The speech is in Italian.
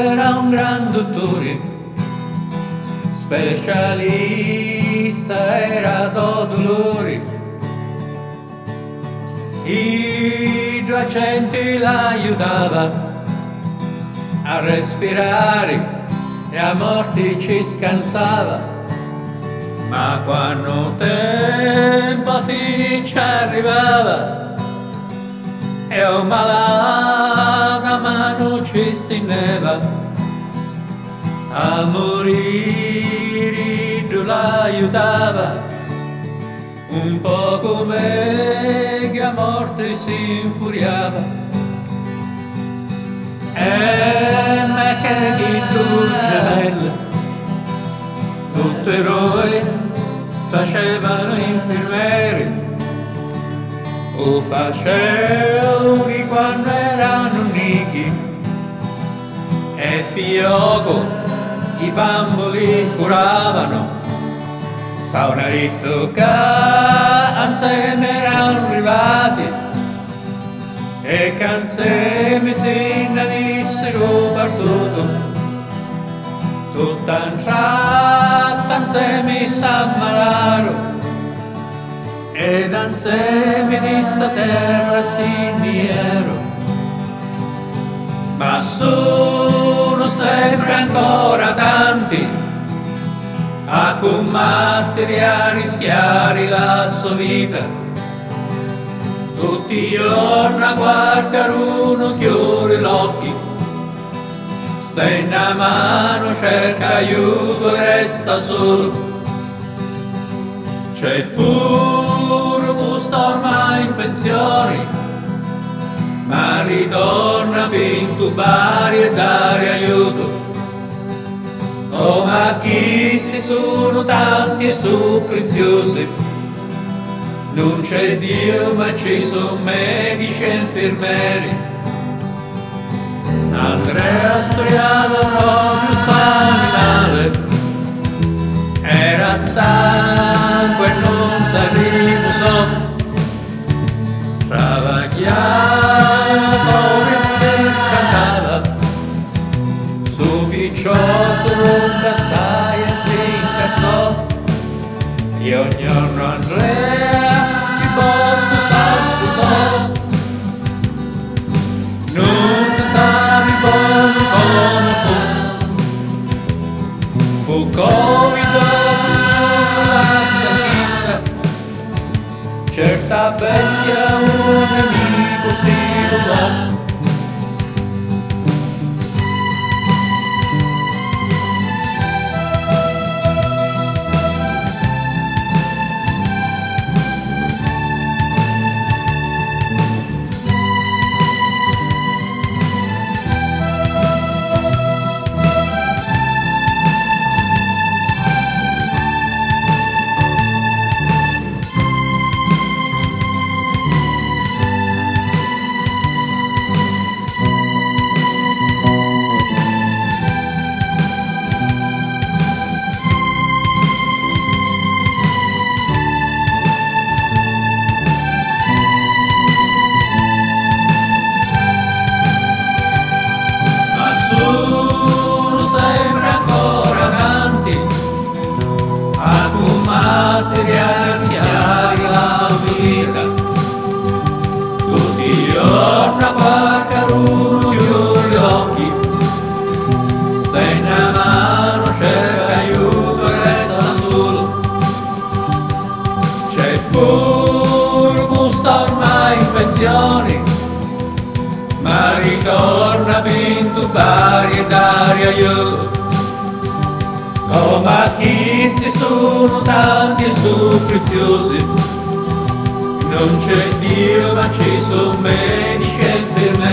era un gran dottore, specialista era do dolori. I giacenti l'aiutava a respirare e a morti ci scansava. Ma quando tempo ci arrivava e un malato mano ci stendeva, a morire tu l'aiutava, un po' come che a morte si infuriava. E me che di tu gemelle, tutti eroi facevano infermieri, o facevano quando erano unichi, e poco i bamboli curavano. Stavano ritto che insieme erano arrivati e che insieme si dissero partito. Tutta in tratta insieme s'ammalarono ed insieme di sta terra si diero. Ma sono sempre ancora tanti a combattere e a rischiare la sua vita. Tutti i giorni a guardare uno chiude l'occhio, stende a mano, cerca aiuto e resta solo. C'è pure questo ormai in pensione, ma ritorna per intubare e dare aiuto. Oh, ma questi sono tanti e sono preziosi, non c'è Dio ma ci sono medici e infermieri. Andrea studiava proprio sanitale, era stanco e non si riposò, travagliava poi si scaldava, su picciotto non assai e si incassò, e ogni giorno Andrea di porto s'asputò. Non si sa di buono come fu Covid sulla stanchezza, certa bestia un nemico si rubò. Rischiare la vita, tutti i giorni a guardare uno chiude gli occhi, stende a mano, cerca aiuto e resta solo. C'è pure questo ormai in pensione, ma ritorna per intubare e dare aiuto. Oh, ma chi si sono tanti e sono preziosi, non c'è Dio ma ci sono medici e infermieri.